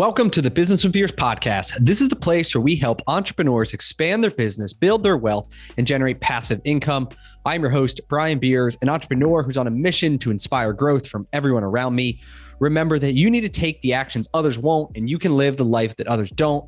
Welcome to the Business with Beers podcast. This is the place where we help entrepreneurs expand their business, build their wealth, and generate passive income. I'm your host, Brian Beers, an entrepreneur who's on a mission to inspire growth from everyone around me. Remember that you need to take the actions others won't, and you can live the life that others don't.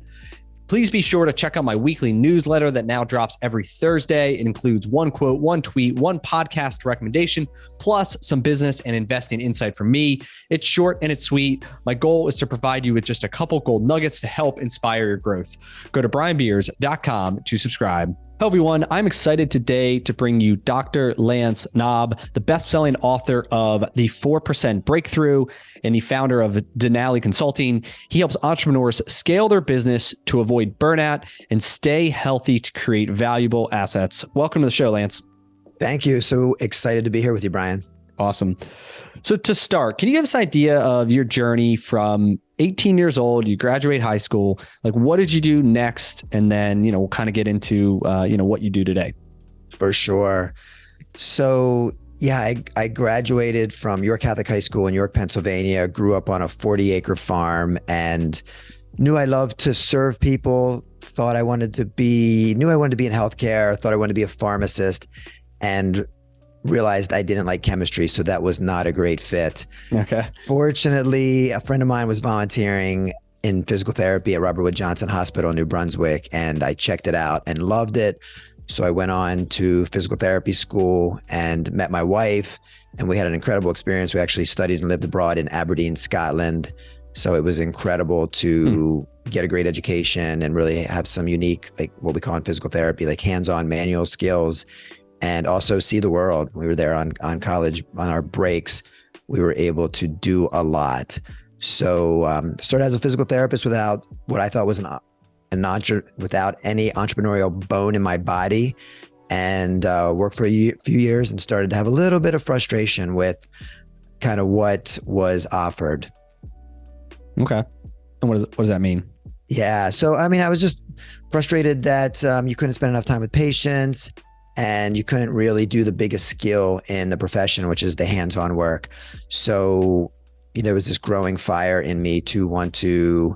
Please be sure to check out my weekly newsletter that now drops every Thursday. It includes one quote, one tweet, one podcast recommendation, plus some business and investing insight from me. It's short and it's sweet. My goal is to provide you with just a couple gold nuggets to help inspire your growth. Go to brianbeers.com to subscribe. Hello, everyone. I'm excited today to bring you Dr. Lance Knaub, the best-selling author of The 4% Breakthrough and the founder of Denali Consulting. He helps entrepreneurs scale their business to avoid burnout and stay healthy to create valuable assets. Welcome to the show, Lance. Thank you. So excited to be here with you, Brian. Awesome. So to start, can you give us an idea of your journey from 18 years old, you graduate high school, like what did you do next? And then, we'll kind of get into, what you do today. For sure. So I graduated from York Catholic High School in York, Pennsylvania, grew up on a 40-acre farm and knew I loved to serve people, knew I wanted to be in healthcare, thought I wanted to be a pharmacist, and realized I didn't like chemistry, so that was not a great fit. Okay. Fortunately, a friend of mine was volunteering in physical therapy at Robert Wood Johnson Hospital in New Brunswick, and I checked it out and loved it. So I went on to physical therapy school and met my wife, and we had an incredible experience. We actually studied and lived abroad in Aberdeen, Scotland. So it was incredible to get a great education and really have some unique, like what we call in physical therapy, like hands-on manual skills, and also see the world. We were there on college, on our breaks. We were able to do a lot. So started as a physical therapist without what I thought was without any entrepreneurial bone in my body, and worked for a few years and started to have a little bit of frustration with kind of what was offered. Okay. And what does that mean? Yeah. So, I was just frustrated that you couldn't spend enough time with patients, and you couldn't really do the biggest skill in the profession, which is the hands-on work. So there was this growing fire in me to want to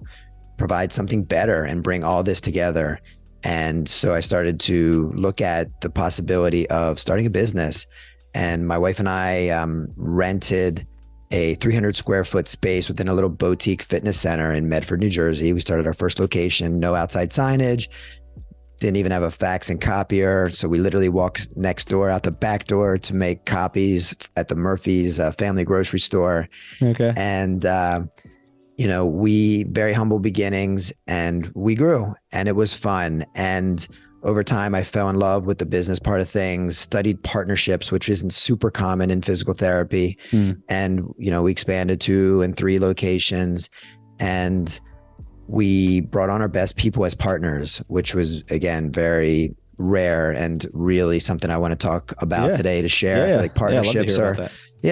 provide something better and bring all this together. And so I started to look at the possibility of starting a business. And my wife and I rented a 300 square foot space within a little boutique fitness center in Medford, New Jersey. We started our first location, no outside signage, didn't even have a fax and copier. So we literally walked next door out the back door to make copies at the Murphy's family grocery store. Okay. And, we very humble beginnings, and we grew, and it was fun. And over time, I fell in love with the business part of things, studied partnerships, which isn't super common in physical therapy. And, we expanded 2 and 3 locations, and we brought on our best people as partners, which was, again, very rare and really something I want to talk about today to share. I feel like partnerships I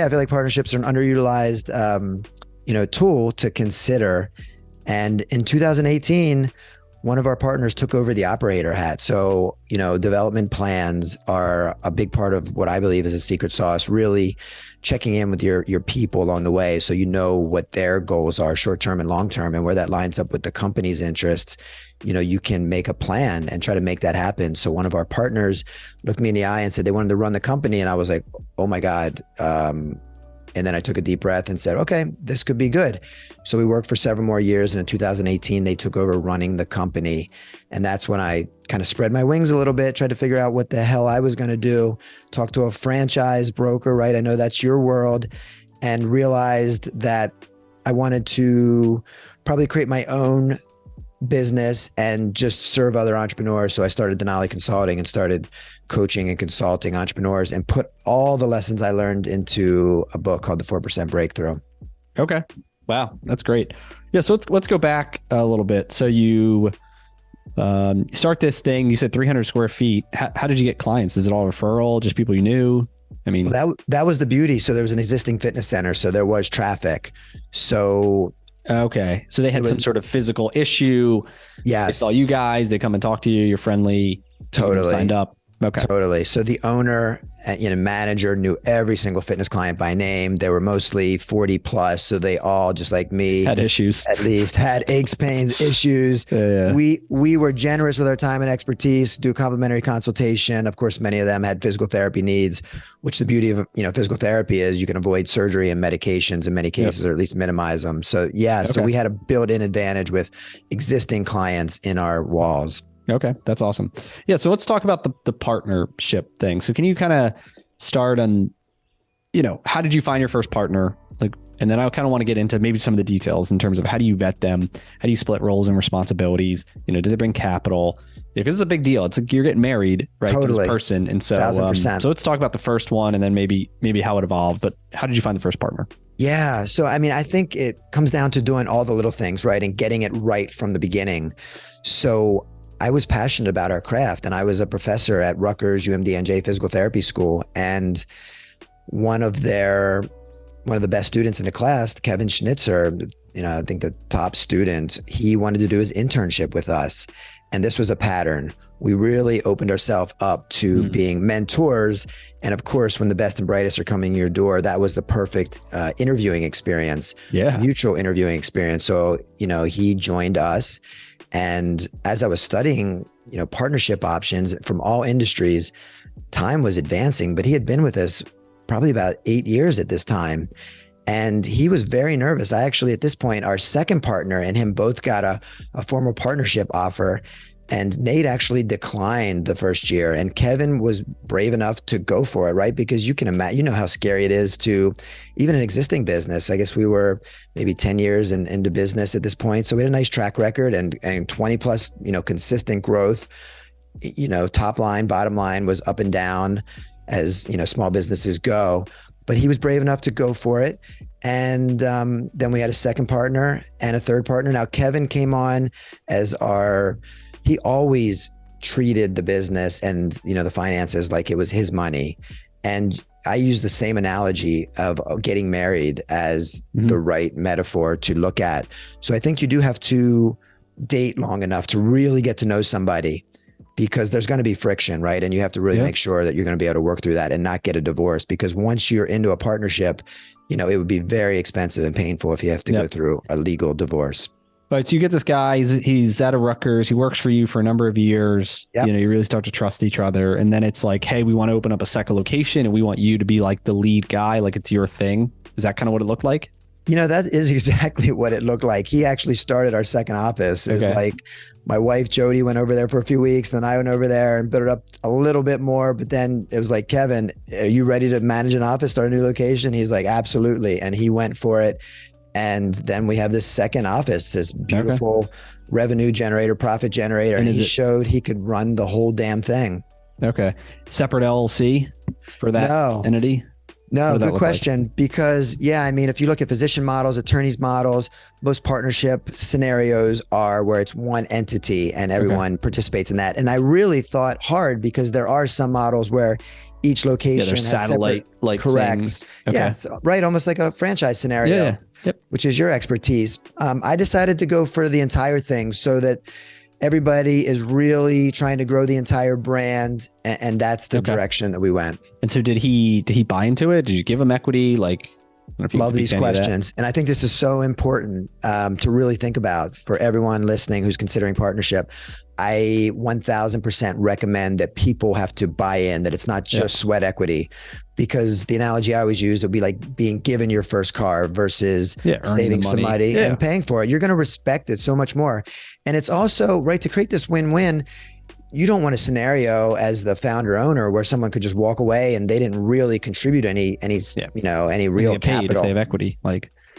feel like partnerships are an underutilized, tool to consider. And in 2018, one of our partners took over the operator hat. So, development plans are a big part of what I believe is a secret sauce, really checking in with your people along the way. So, what their goals are, short-term and long-term, and where that lines up with the company's interests. You can make a plan and try to make that happen. So one of our partners looked me in the eye and said they wanted to run the company. And I was like, oh my God. And then I took a deep breath and said, okay, this could be good. So we worked for several more years. And in 2018, they took over running the company. And that's when I kind of spread my wings a little bit, tried to figure out what the hell I was going to do, talk to a franchise broker, right? I know that's your world, and realized that I wanted to probably create my own business and just serve other entrepreneurs. So I started Denali Consulting and started coaching and consulting entrepreneurs, and put all the lessons I learned into a book called The 4% Breakthrough. Okay. Wow. That's great. Yeah. So let's go back a little bit. So you start this thing, you said 300 square feet. How did you get clients? Is it all referral? Just people you knew? Well, that was the beauty. So there was an existing fitness center, so there was traffic. So okay. So they had some sort of physical issue. Yes. They saw you guys, they come and talk to you, you're friendly. Totally. Signed up. Okay. Totally. So the owner, manager knew every single fitness client by name. They were mostly 40 plus. So they all, just like me, Had issues. at least had aches, pains, issues. Yeah. We were generous with our time and expertise, do complimentary consultation. Of course, many of them had physical therapy needs, which the beauty of, physical therapy is you can avoid surgery and medications in many cases, or at least minimize them. So so we had a built-in advantage with existing clients in our walls. Okay. That's awesome. Yeah. So let's talk about the partnership thing. So can you kind of start on, how did you find your first partner? And then I kind of want to get into maybe some of the details in terms of how do you vet them? How do you split roles and responsibilities? Do they bring capital? Because it's a big deal. It's like you're getting married, right? Totally. To this person. And so, 1000%. So let's talk about the first one and then maybe how it evolved. But how did you find the first partner? Yeah. So, I think it comes down to doing all the little things, right? And getting it right from the beginning. So I was passionate about our craft, and I was a professor at Rutgers UMDNJ Physical Therapy School. And one of the best students in the class, Kevin Schnitzer, I think the top student, he wanted to do his internship with us. And this was a pattern. We really opened ourselves up to being mentors. And of course, when the best and brightest are coming to your door, that was the perfect interviewing experience, mutual interviewing experience. So, he joined us. And as I was studying, partnership options from all industries, time was advancing, but he had been with us probably about 8 years at this time. And he was very nervous. I actually, at this point, our second partner and him both got a formal partnership offer. And Nate actually declined the first year. And Kevin was brave enough to go for it, right? Because you can imagine, how scary it is to even an existing business. I guess we were maybe 10 years into business at this point. So we had a nice track record and 20 plus, consistent growth. Top line, bottom line was up and down as, small businesses go. But he was brave enough to go for it. And then we had a second partner and a third partner. Now, Kevin came on as he always treated the business and, the finances like it was his money. And I use the same analogy of getting married as the right metaphor to look at. So I think you do have to date long enough to really get to know somebody, because there's going to be friction, right? And you have to really make sure that you're going to be able to work through that and not get a divorce, because once you're into a partnership, it would be very expensive and painful if you have to go through a legal divorce. Right. So you get this guy, he's out of Rutgers. He works for you for a number of years. Yep. You really start to trust each other. And then it's like, hey, we want to open up a second location and we want you to be like the lead guy, like it's your thing. Is that kind of what it looked like? That is exactly what it looked like. He actually started our second office. It's like my wife, Jody, went over there for a few weeks. Then I went over there and built it up a little bit more. But then it was like, Kevin, are you ready to manage an office, start a new location? He's like, absolutely. And he went for it. And then we have this second office, this beautiful revenue generator, profit generator. And he showed he could run the whole damn thing. Okay. Separate LLC for that entity? No, good question. Like? Because if you look at physician models, attorneys models, most partnership scenarios are where it's one entity and everyone participates in that. And I really thought hard, because there are some models where each location has satellite like correct. Things. Okay. Yeah, so, right. Almost like a franchise scenario, which is your expertise. I decided to go for the entire thing so that everybody is really trying to grow the entire brand. And that's the direction that we went. And so did he buy into it? Did you give him equity? Love these questions. And I think this is so important to really think about for everyone listening who's considering partnership. I 1000% recommend that people have to buy in, that it's not just sweat equity, because the analogy I always use would be like being given your first car versus saving some money and paying for it. You're going to respect it so much more. And it's also right to create this win-win. You don't want a scenario as the founder owner where someone could just walk away and they didn't really contribute any real capital. If they have equity,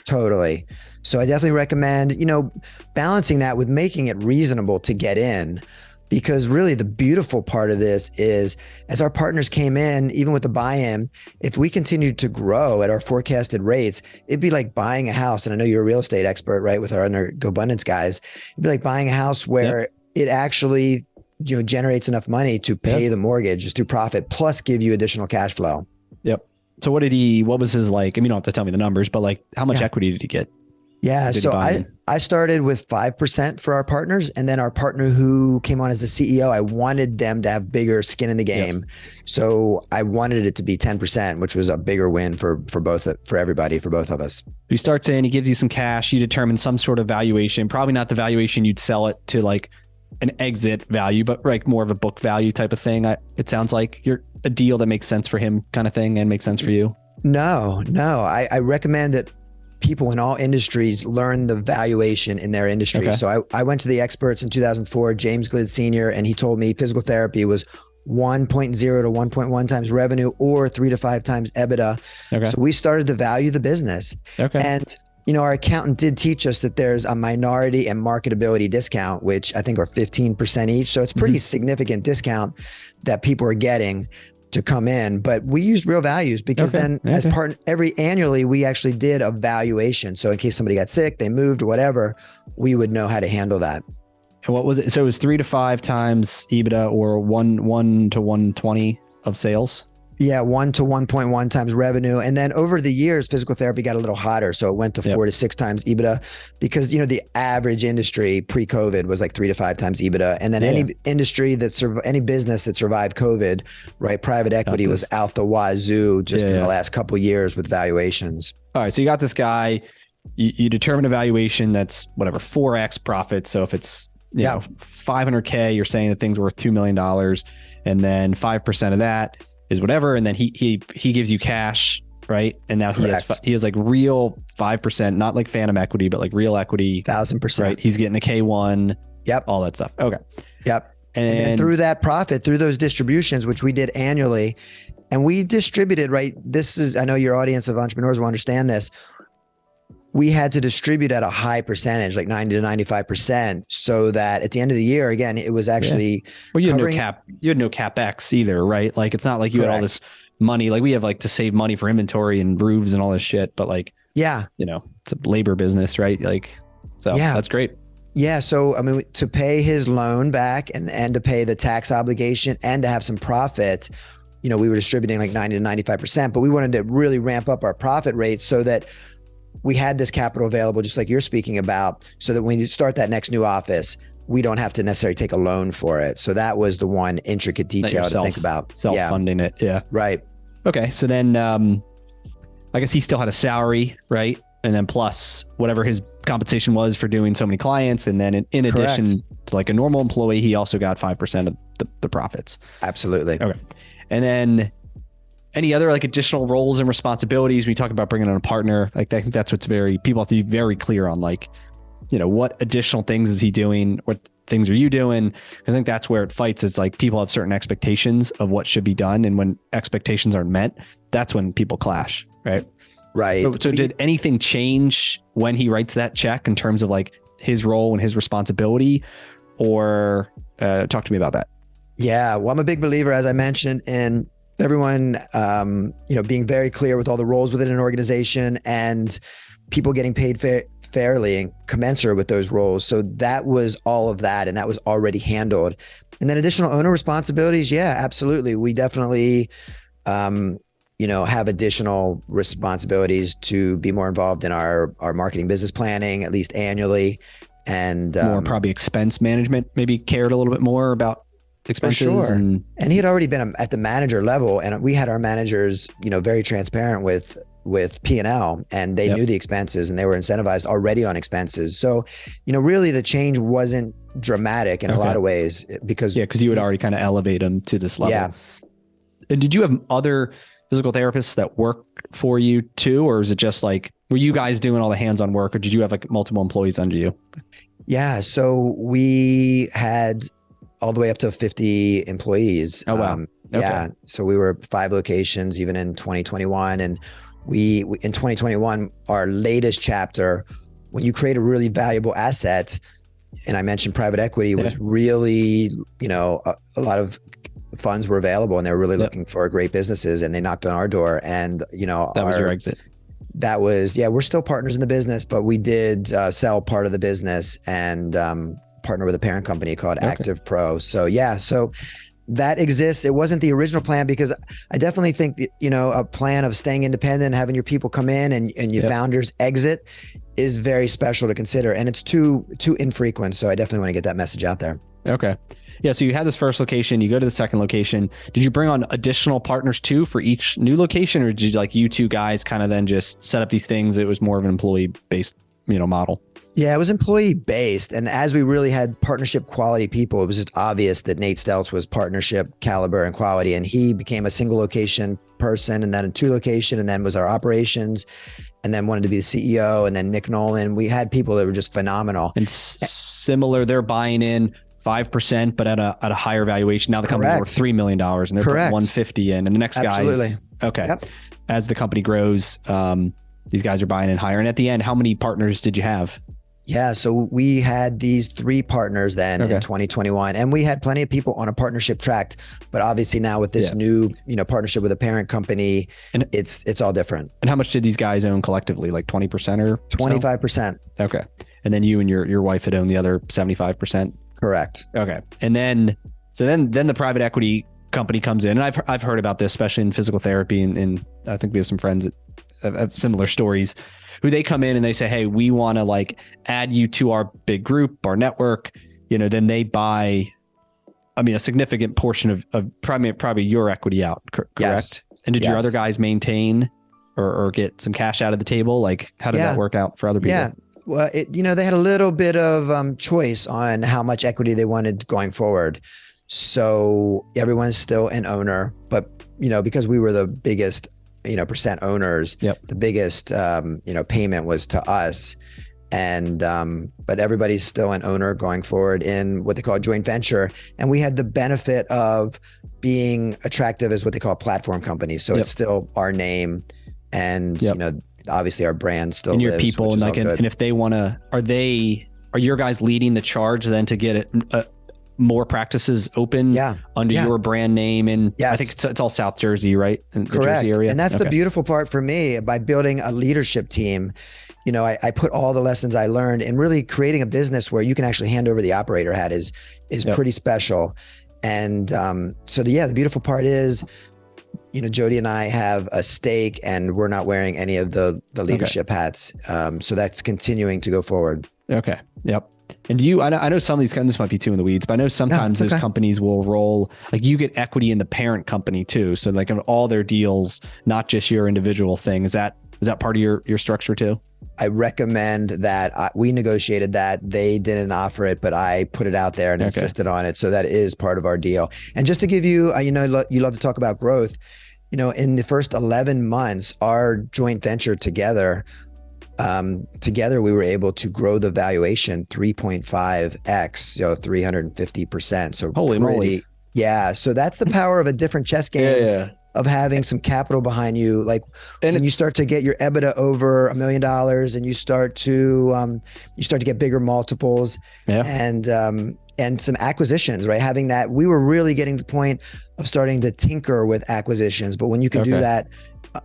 Totally. So I definitely recommend, balancing that with making it reasonable to get in, because really the beautiful part of this is as our partners came in, even with the buy-in, if we continued to grow at our forecasted rates, it'd be like buying a house. And I know you're a real estate expert, right? With our other GoBundance guys, it'd be like buying a house where it actually, generates enough money to pay the mortgage just through profit, plus give you additional cash flow. Yep. So what was his you don't have to tell me the numbers, but how much equity did he get? Yeah. Did he So buy I, in? I started with 5% for our partners. And then our partner who came on as the CEO, I wanted them to have bigger skin in the game. Yes. So I wanted it to be 10%, which was a bigger win for everybody, for both of us. He starts in, he gives you some cash, you determine some sort of valuation, probably not the valuation you'd sell it to, like an exit value, but like more of a book value type of thing. It sounds like you're a deal that makes sense for him kind of thing and makes sense for you. No. I recommend that people in all industries learn the valuation in their industry. Okay. So I went to the experts in 2004, James Glid Sr., and he told me physical therapy was 1.0 to 1.1 times revenue or 3 to 5 times EBITDA. Okay. So we started to value the business. Okay. And our accountant did teach us that there's a minority and marketability discount, which I think are 15% each. So it's pretty significant discount that people are getting to come in, but we used real values because then as part annually, we actually did a valuation. So in case somebody got sick, they moved or whatever, we would know how to handle that. And what was it? So it was 3 to 5 times EBITDA or 1 to 120 of sales. Yeah, 1 to 1.1 times revenue. And then over the years, physical therapy got a little hotter. So it went to 4 to 6 times EBITDA because, the average industry pre-COVID was like 3 to 5 times EBITDA. And then any industry any business that survived COVID, right? Private equity was out the wazoo just in the last couple of years with valuations. All right. So you got this guy, you determine a valuation that's whatever, 4x profit. So if it's, you know, $500K, you're saying the thing's worth $2 million, and then 5% of that is whatever, and then he gives you cash, right? And now he has like real 5%, not like phantom equity, but like real equity, 1,000%. right? He's getting a K1, all that stuff. Okay, and then through that profit, through those distributions, which we did annually, and we distributed, right? I know your audience of entrepreneurs will understand this. We had to distribute at a high percentage, like 90 to 95%, so that at the end of the year, again, it was actually well, you had no CapEx either, right? Like it's not like you had all this money. Like we have like to save money for inventory and roofs and all this shit, but like, it's a labor business, right? Like, so that's great. Yeah. So, I mean, to pay his loan back and to pay the tax obligation and to have some profit, we were distributing like 90 to 95%, but we wanted to really ramp up our profit rate so that we had this capital available, just like you're speaking about, so that when you start that next new office, we don't have to necessarily take a loan for it. So that was the one intricate detail to think about. Self-funding it. Yeah. Right. Okay. So then I guess he still had a salary, right? And then plus whatever his compensation was for doing so many clients. And then in addition to like a normal employee, he also got 5% of the profits. Absolutely. Okay. And then any other like additional roles and responsibilities? We talk about bringing on a partner. Like I think that's what's people have to be very clear on, like, what additional things is he doing? What things are you doing? I think that's where it fights. It's like people have certain expectations of what should be done. And when expectations aren't met, that's when people clash. Right. Right. So did anything change when he writes that check in terms of like his role and his responsibility, or talk to me about that? Yeah. Well, I'm a big believer, as I mentioned, in everyone, being very clear with all the roles within an organization and people getting paid fairly and commensurate with those roles. So that was all of that. And that was already handled. And then additional owner responsibilities. Yeah, absolutely. We definitely, have additional responsibilities to be more involved in our marketing business planning, at least annually. And more probably expense management, maybe cared a little bit more about expenses. For sure. And he had already been at the manager level, and we had our managers, very transparent with P&L, and they knew the expenses and they were incentivized already on expenses. So, really the change wasn't dramatic in a lot of ways because you would already kind of elevate them to this level. Yeah. And did you have other physical therapists that work for you too? Or is it just like, were you guys doing all the hands-on work, or did you have like multiple employees under you? Yeah. So we had all the way up to 50 employees. Oh, wow. Yeah. So we were 5 locations even in 2021. And we in 2021, our latest chapter, when you create a really valuable asset, and I mentioned private equity was really, a lot of funds were available and they were really looking for great businesses, and they knocked on our door, and, that was your exit. That was, we're still partners in the business, but we did sell part of the business and partner with a parent company called Active Pro. So that exists. It wasn't the original plan, because I definitely think that, a plan of staying independent, having your people come in and your founders exit is very special to consider. And it's too infrequent. So I definitely want to get that message out there. Okay. Yeah. So you had this first location, you go to the second location. Did you bring on additional partners too for each new location, or did you two guys kind of then just set up these things? It was more of an employee based, model. Yeah, it was employee based. And as we really had partnership quality people, it was just obvious that Nate Stelz was partnership caliber and quality. And he became a single location person, and then a 2 location, and then was our operations, and then wanted to be the CEO. And then Nick Nolan. We had people that were just phenomenal. And similar, they're buying in 5%, but at a higher valuation. Now the company's worth $3 million and they're putting 150 in. And the next guys, okay. Yep. As the company grows, these guys are buying in higher. And at the end, how many partners did you have? Yeah. So we had these 3 partners then in 2021, and we had plenty of people on a partnership track, but obviously now with this new, partnership with a parent company, and it's all different. And how much did these guys own collectively? Like 20% or 25%. So? Okay. And then you and your wife had owned the other 75%. Correct. Okay. And then the private equity company comes in, and I've heard about this, especially in physical therapy. And I think we have some friends that have similar stories, who they come in and they say, hey, we want to add you to our big group, our network, then they buy, a significant portion of probably your equity out. Correct. Yes. And did your other guys maintain or get some cash out of the table? How did that work out for other people? Yeah. Well, they had a little bit of choice on how much equity they wanted going forward. So everyone's still an owner, but, because we were the biggest, percent owners, the biggest, payment was to us. And, but everybody's still an owner going forward in what they call a joint venture. And we had the benefit of being attractive as what they call a platform company. So it's still our name, and, obviously our brand still and your lives, people, and and if they want to, are your guys leading the charge then to get it more practices open under your brand name? And I think it's all South Jersey, right? In the Jersey area. And that's the beautiful part for me. By building a leadership team, I put all the lessons I learned, and really creating a business where you can actually hand over the operator hat is pretty special. And the beautiful part is, Jody and I have a stake, and we're not wearing any of the leadership hats. So that's continuing to go forward. Okay. Yep. And I know some of these, this might be too in the weeds, but I know sometimes those companies will roll, you get equity in the parent company too. So in all their deals, not just your individual thing. Is that part of your structure too? I recommend that. We negotiated that. They didn't offer it, but I put it out there and insisted on it. So that is part of our deal. And just to give you, you love to talk about growth. In the first 11 months, our joint venture together, we were able to grow the valuation 3.5x, 350%. So holy moly. Yeah. So that's the power of a different chess game. Of having some capital behind you, when you start to get your EBITDA over $1 million, and you start to get bigger multiples, and some acquisitions, right? Having that, we were really getting to the point of starting to tinker with acquisitions. But when you can do that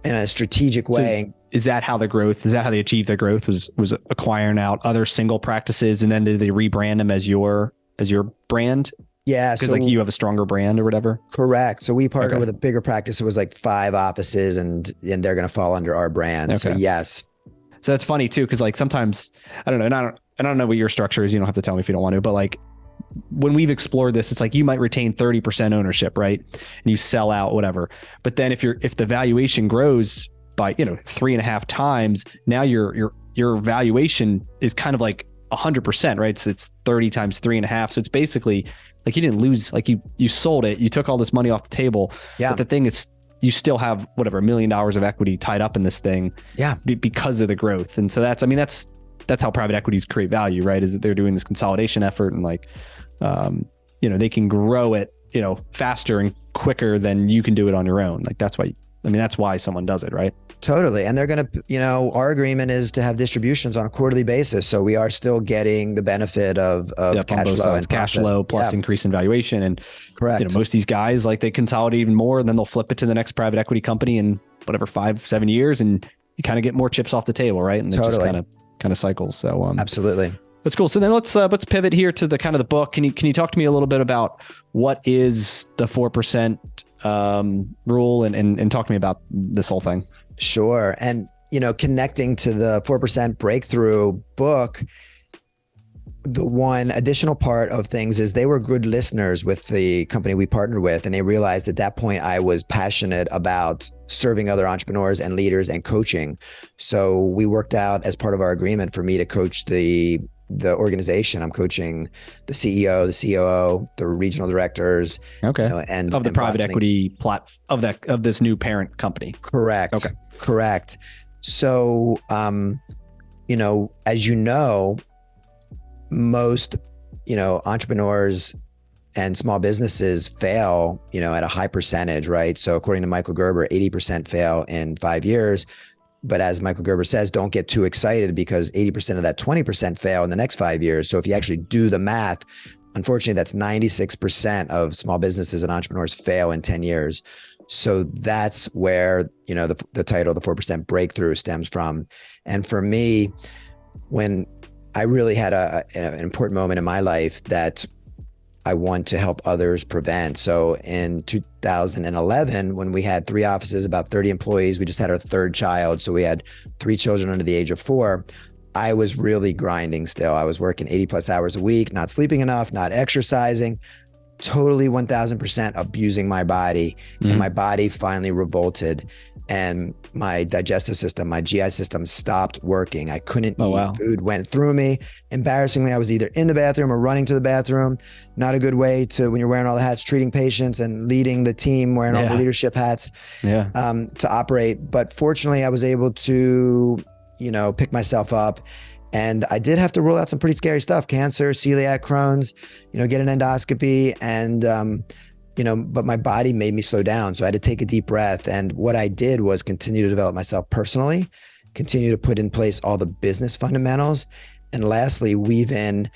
in a strategic way, is that how they achieved their growth? Was acquiring out other single practices, and then did they rebrand them as your brand? Yeah. Because you have a stronger brand or whatever? Correct. So we partnered with a bigger practice. It was 5 offices, and they're going to fall under our brand. Okay. So yes. So that's funny too. Cause sometimes I don't know. And I don't know what your structure is. You don't have to tell me if you don't want to, but when we've explored this, it's you might retain 30% ownership, right? And you sell out, whatever. But then if the valuation grows by, 3.5 times, now your valuation is kind of 100%, right? So it's 30 times 3.5. So it's basically you didn't lose, you sold it, you took all this money off the table. Yeah. But the thing is, you still have whatever $1 million of equity tied up in this thing. Yeah. Because of the growth. And so that's how private equities create value, right? Is that they're doing this consolidation effort, and they can grow it, faster and quicker than you can do it on your own. That's why someone does it, right? Totally. And they're going to, our agreement is to have distributions on a quarterly basis. So we are still getting the benefit of cash flow and cash flow plus increase in valuation. And correct. Most of these guys, they consolidate even more, and then they'll flip it to the next private equity company in 5-7 years, and you kind of get more chips off the table, right? And it just kind of cycles. So absolutely. That's cool. So then let's pivot here to the kind of the book. Can you talk to me a little bit about what is the 4% rule and talk to me about this whole thing? Sure. And, connecting to the 4% breakthrough book, the one additional part of things is they were good listeners with the company we partnered with. And they realized at that point, I was passionate about serving other entrepreneurs and leaders and coaching. So we worked out as part of our agreement for me to coach the organization. I'm coaching the CEO, the COO, the regional directors. Okay. And of the private equity of this new parent company. Correct. Okay. Correct. So, as most, entrepreneurs and small businesses fail, at a high percentage, right? So according to Michael Gerber, 80% fail in 5 years. But as Michael Gerber says, don't get too excited because 80% of that 20% fail in the next 5 years. So if you actually do the math, unfortunately, that's 96% of small businesses and entrepreneurs fail in 10 years. So that's where, the title, the 4% breakthrough stems from. And for me, when I really had an important moment in my life that I want to help others prevent. So in 2011, when we had 3 offices, about 30 employees, we just had our 3rd child. So we had 3 children under the age of 4. I was really grinding still. I was working 80 plus hours a week, not sleeping enough, not exercising, totally 1000% abusing my body. And my body finally revolted. And my digestive system, my GI system stopped working. I couldn't eat. Wow. Food went through me. Embarrassingly, I was either in the bathroom or running to the bathroom. Not a good way to, when you're wearing all the hats, treating patients and leading the team, wearing all the leadership hats to operate. But fortunately, I was able to, pick myself up. And I did have to rule out some pretty scary stuff: cancer, celiac, Crohn's, get an endoscopy. And, but my body made me slow down. So I had to take a deep breath. And what I did was continue to develop myself personally, continue to put in place all the business fundamentals. And lastly, weave in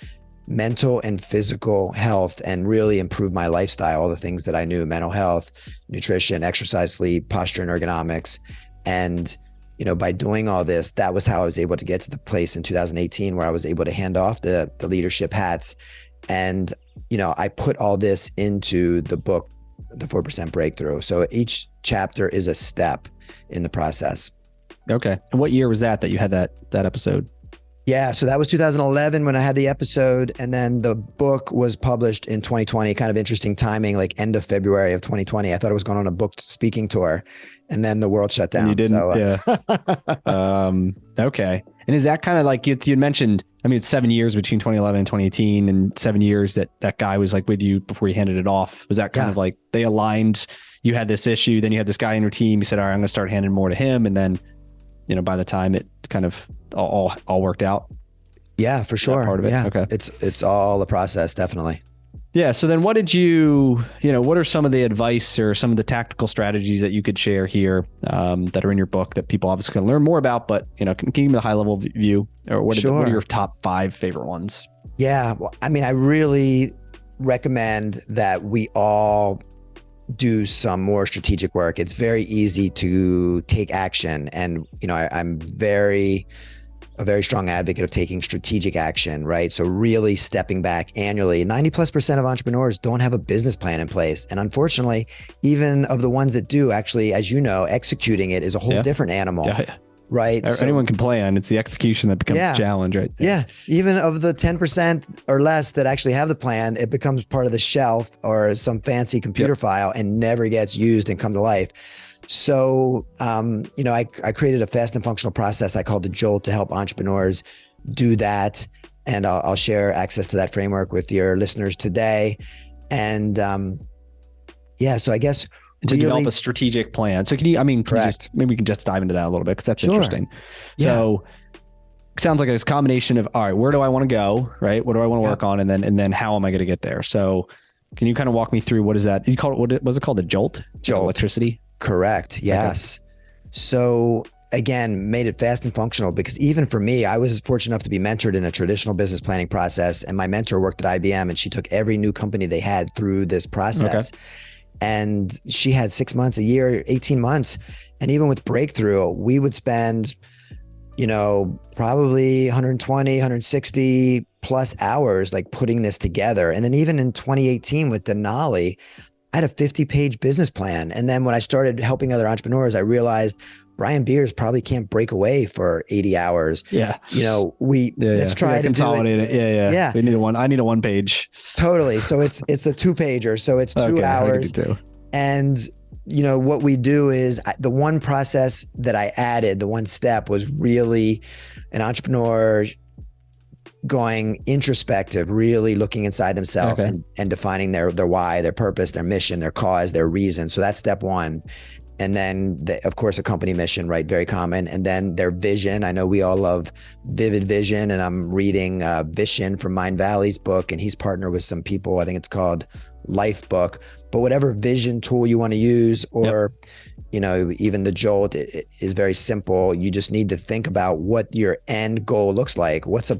mental and physical health and really improve my lifestyle, all the things that I knew: mental health, nutrition, exercise, sleep, posture, and ergonomics. And, by doing all this, that was how I was able to get to the place in 2018 where I was able to hand off the leadership hats. And, I put all this into the book, The 4% Breakthrough. So each chapter is a step in the process. Okay. And what year was that you had that episode? Yeah. So that was 2011 when I had the episode. And then the book was published in 2020, kind of interesting timing, like end of February of 2020. I thought I was going on a book speaking tour and then the world shut down. And you didn't, okay. And is that kind of like you mentioned, it's 7 years between 2011 and 2018 and 7 years that guy was like with you before you handed it off. Was that kind of like they aligned, you had this issue, then you had this guy in your team, you said, all right, I'm going to start handing more to him. And then, by the time it kind of all worked out. Yeah, for sure. Part of it. Yeah. Okay. It's all a process. Definitely. Yeah. So then what did what are some of the advice or some of the tactical strategies that you could share here that are in your book that people obviously can learn more about, but, can you give me the high level view or what are your top 5 favorite ones? Yeah. Well, I really recommend that we all do some more strategic work. It's very easy to take action. And, I'm a very strong advocate of taking strategic action, right? So really stepping back annually. 90+% of entrepreneurs don't have a business plan in place. And unfortunately, even of the ones that do, actually, as you know, executing it is a whole different animal. Yeah. Right. Anyone can plan. It's the execution that becomes a challenge, right? Yeah. Even of the 10% or less that actually have the plan, it becomes part of the shelf or some fancy computer file and never gets used and come to life. So, I created a fast and functional process I called the Jolt to help entrepreneurs do that. And I'll share access to that framework with your listeners today. And so I guess to develop a strategic plan. So can you, maybe we can just dive into that a little bit because that's interesting. Yeah. So it sounds like a combination of, all right, where do I want to go? Right. What do I want to work on? And then how am I going to get there? So can you kind of walk me through what is that? You call it, what was it called? The Jolt? Jolt. Electricity? Correct. Yes. Okay. So again, made it fast and functional because even for me, I was fortunate enough to be mentored in a traditional business planning process. And my mentor worked at IBM and she took every new company they had through this process. Okay. And she had 6 months, a year, 18 months. And even with Breakthrough, we would spend, probably 120, 160 plus hours, like putting this together. And then even in 2018 with Denali, I had a 50-page business plan. And then when I started helping other entrepreneurs, I realized Brian Beers probably can't break away for 80 hours. Yeah. Let's try to consolidate it. Yeah. We need I need a 1 page. Totally. So it's a 2-pager. So it's 2 hours. And what we do is the one process that I added, the one step was really an entrepreneur going introspective, really looking inside themselves and defining their why, their purpose, their mission, their cause, their reason. So that's step one. And then, of course, a company mission, right? Very common. And then their vision. I know we all love vivid vision, and I'm reading Vision from Mind Valley's book, and he's partnered with some people. I think it's called Life Book. But whatever vision tool you want to use, or even the Jolt is very simple. You just need to think about what your end goal looks like. What's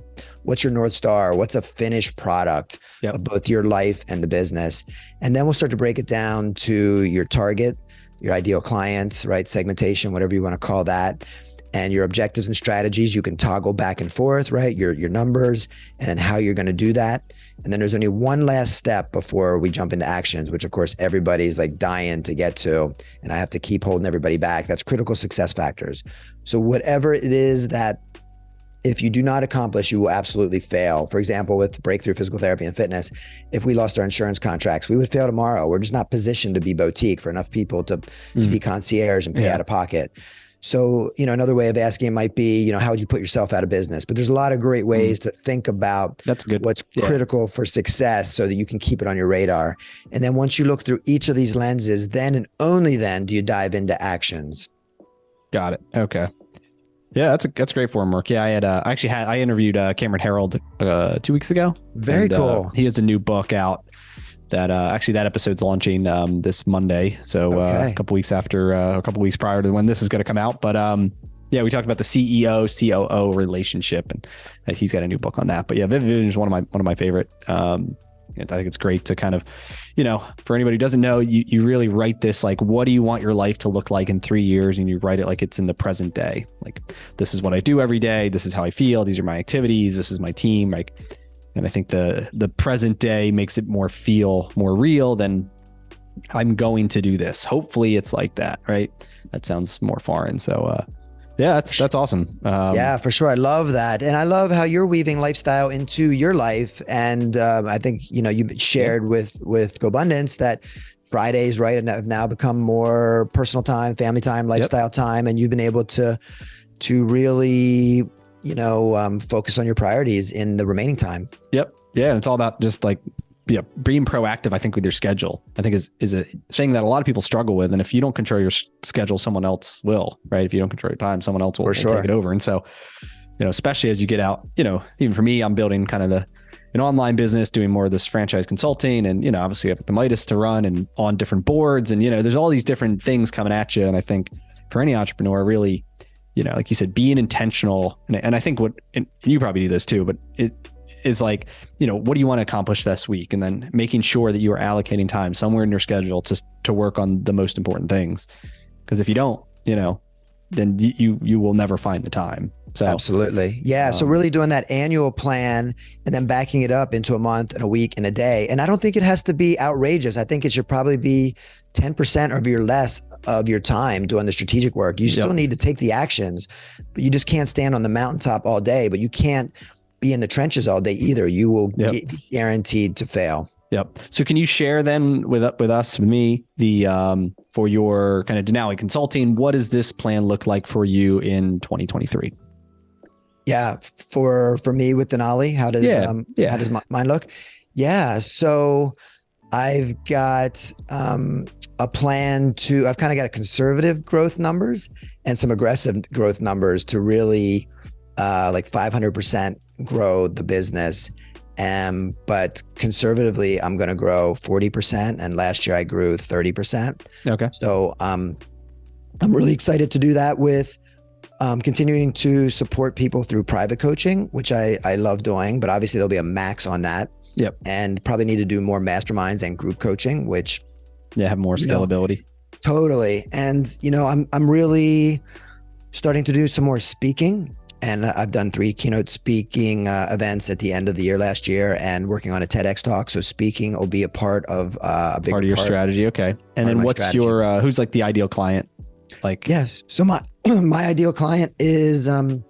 your North Star? What's a finished product of both your life and the business? And then we'll start to break it down to your target, your ideal clients, right? Segmentation, whatever you want to call that. And your objectives and strategies, you can toggle back and forth, right? Your numbers and how you're going to do that. And then there's only one last step before we jump into actions, which of course everybody's like dying to get to. And I have to keep holding everybody back. That's critical success factors. So whatever it is that if you do not accomplish, you will absolutely fail. For example, with breakthrough physical therapy and fitness, if we lost our insurance contracts, we would fail tomorrow. We're just not positioned to be boutique for enough people to be concierge and pay out of pocket. So, another way of asking it might be, how would you put yourself out of business? But there's a lot of great ways to think about what's critical for success so that you can keep it on your radar. And then once you look through each of these lenses, then and only then do you dive into actions. Got it. Okay. Yeah, that's great framework. Yeah, I interviewed Cameron Harold 2 weeks ago. Very cool. He has a new book out that that episode's launching this Monday. So a couple weeks prior to when this is going to come out. But we talked about the CEO COO relationship, and he's got a new book on that. But yeah, Vivid Vision is one of my favorite. And I think it's great to kind of, for anybody who doesn't know, you really write this, like, what do you want your life to look like in 3 years? And you write it like it's in the present day. Like, this is what I do every day. This is how I feel. These are my activities. This is my team. And I think the present day makes it feel more real than I'm going to do this. Hopefully it's like that, right? That sounds more foreign. So, that's awesome. Yeah, for sure. I love that. And I love how you're weaving lifestyle into your life. And I think, you shared with GoBundance that Fridays, right, have now become more personal time, family time, lifestyle time. And you've been able to really, focus on your priorities in the remaining time. Yep. Yeah. And it's all about just being proactive, I think, with your schedule, I think is a thing that a lot of people struggle with. And if you don't control your schedule, someone else will, right? If you don't control your time, someone else will take it over. And so, especially as you get out, even for me, I'm building kind of an online business, doing more of this franchise consulting. And, obviously I have the Midas to run and on different boards, and, there's all these different things coming at you. And I think for any entrepreneur, really, like you said, being intentional. And I think and you probably do this too, but it is like, what do you want to accomplish this week? And then making sure that you are allocating time somewhere in your schedule to work on the most important things. Because if you don't, then you will never find the time. So absolutely. Yeah. So really doing that annual plan and then backing it up into a month and a week and a day. And I don't think it has to be outrageous. I think it should probably be 10% or less of your time doing the strategic work. You still need to take the actions, but you just can't stand on the mountaintop all day, but you can't be in the trenches all day either. You will be guaranteed to fail. Yep. So can you share then with me, for your kind of Denali Consulting, what does this plan look like for you in 2023? Yeah. For me with Denali, how does mine look? Yeah. So I've got a plan I've kind of got conservative growth numbers and some aggressive growth numbers to really 500% grow the business. But conservatively, I'm going to grow 40%. And last year I grew 30%. Okay. So I'm really excited to do that with continuing to support people through private coaching, which I love doing, but obviously there'll be a max on that. Yep. And probably need to do more masterminds and group coaching, which have more scalability. Totally. And I'm really starting to do some more speaking. And I've done 3 keynote speaking events at the end of the year last year, and working on a TEDx talk. So speaking will be a part of a big part of your strategy. Okay. And then what's strategy. Your, who's like the ideal client? Like, yeah. So my ideal client is an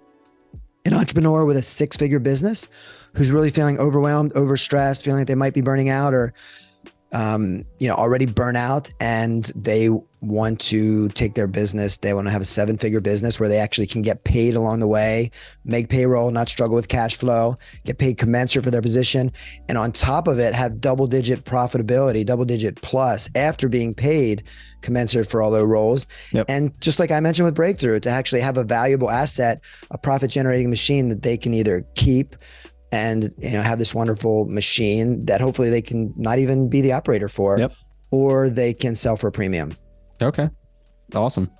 entrepreneur with a 6-figure business who's really feeling overwhelmed, overstressed, feeling like they might be burning out, or already burnt out, and they want to take their business. They want to have a 7-figure business where they actually can get paid along the way, make payroll, not struggle with cash flow, get paid commensurate for their position. And on top of it, have double-digit profitability, double-digit plus after being paid commensurate for all their roles. Yep. And just like I mentioned with Breakthrough, to actually have a valuable asset, a profit-generating machine that they can either keep and have this wonderful machine that hopefully they can not even be the operator for, yep, or they can sell for a premium. Okay. Awesome.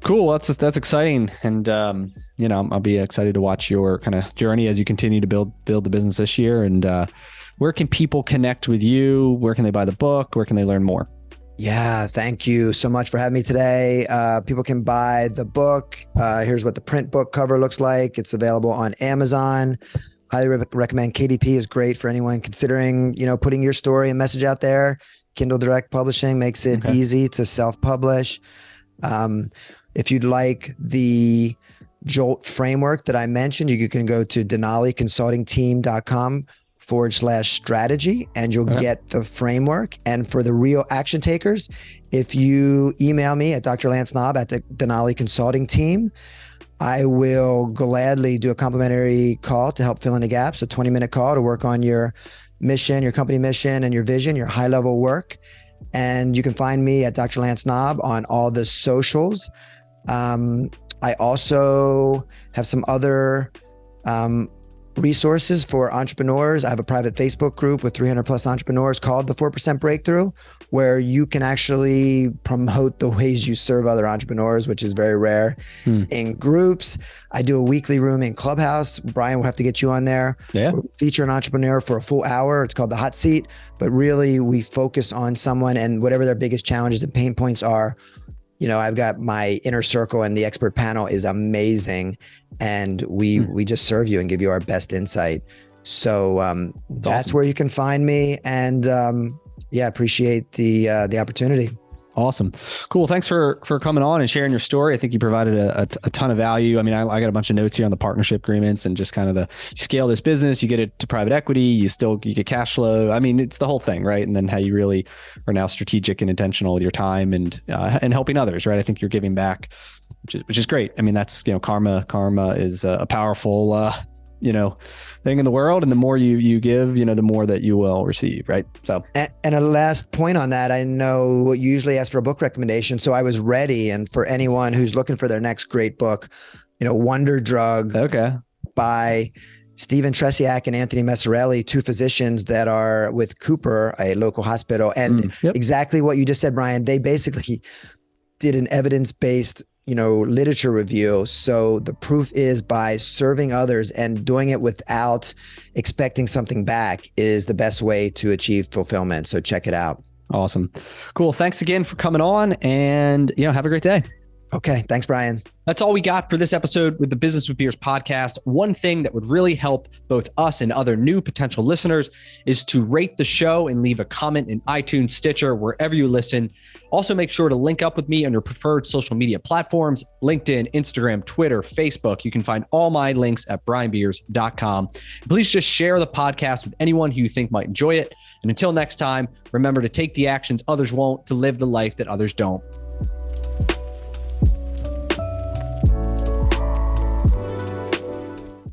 Cool. That's exciting. And, I'll be excited to watch your kind of journey as you continue to build the business this year. And where can people connect with you? Where can they buy the book? Where can they learn more? Yeah, thank you so much for having me today. People can buy the book. Here's what the print book cover looks like. It's available on Amazon. Highly recommend. KDP is great for anyone considering, putting your story and message out there. Kindle Direct Publishing makes it easy to self-publish. If you'd like the Jolt framework that I mentioned, you can go to denaliconsultingteam.com/strategy, and you'll get the framework. And for the real action takers, if you email me at Dr. Lance Knaub at the Denali Consulting Team, I will gladly do a complimentary call to help fill in the gaps, a 20-minute call to work on your mission, your company mission, and your vision, your high-level work. And you can find me at Dr. Lance Knaub on all the socials. I also have some other resources for entrepreneurs. I have a private Facebook group with 300 plus entrepreneurs called the 4% Breakthrough, where you can actually promote the ways you serve other entrepreneurs, which is very rare in groups. I do a weekly room in Clubhouse. Brian, we'll have to get you on there. Yeah. We feature an entrepreneur for a full hour. It's called the hot seat, but really we focus on someone and whatever their biggest challenges and pain points are. I've got my inner circle, and the expert panel is amazing. And we just serve you and give you our best insight. So that's where you can find me. And appreciate the opportunity. Awesome. Cool. Thanks for coming on and sharing your story. I think you provided a ton of value. I mean, I got a bunch of notes here on the partnership agreements and just kind of you scale this business, you get it to private equity, you get cash flow. I mean, it's the whole thing, right? And then how you really are now strategic and intentional with your time and helping others, right? I think you're giving back, which is great. I mean, that's, karma is a powerful, thing in the world. And the more you give, the more that you will receive. Right. So, and a last point on that, I know you usually ask for a book recommendation. So I was ready. And for anyone who's looking for their next great book, Wonder Drug by Stephen Tresiak and Anthony Messarelli, 2 physicians that are with Cooper, a local hospital. And exactly what you just said, Brian, they basically did an evidence-based literature review. So the proof is by serving others and doing it without expecting something back is the best way to achieve fulfillment. So check it out. Awesome. Cool. Thanks again for coming on, and have a great day. Okay. Thanks, Brian. That's all we got for this episode with the Business with Beers podcast. One thing that would really help both us and other new potential listeners is to rate the show and leave a comment in iTunes, Stitcher, wherever you listen. Also, make sure to link up with me on your preferred social media platforms, LinkedIn, Instagram, Twitter, Facebook. You can find all my links at brianbeers.com. Please just share the podcast with anyone who you think might enjoy it. And until next time, remember to take the actions others won't, to live the life that others don't.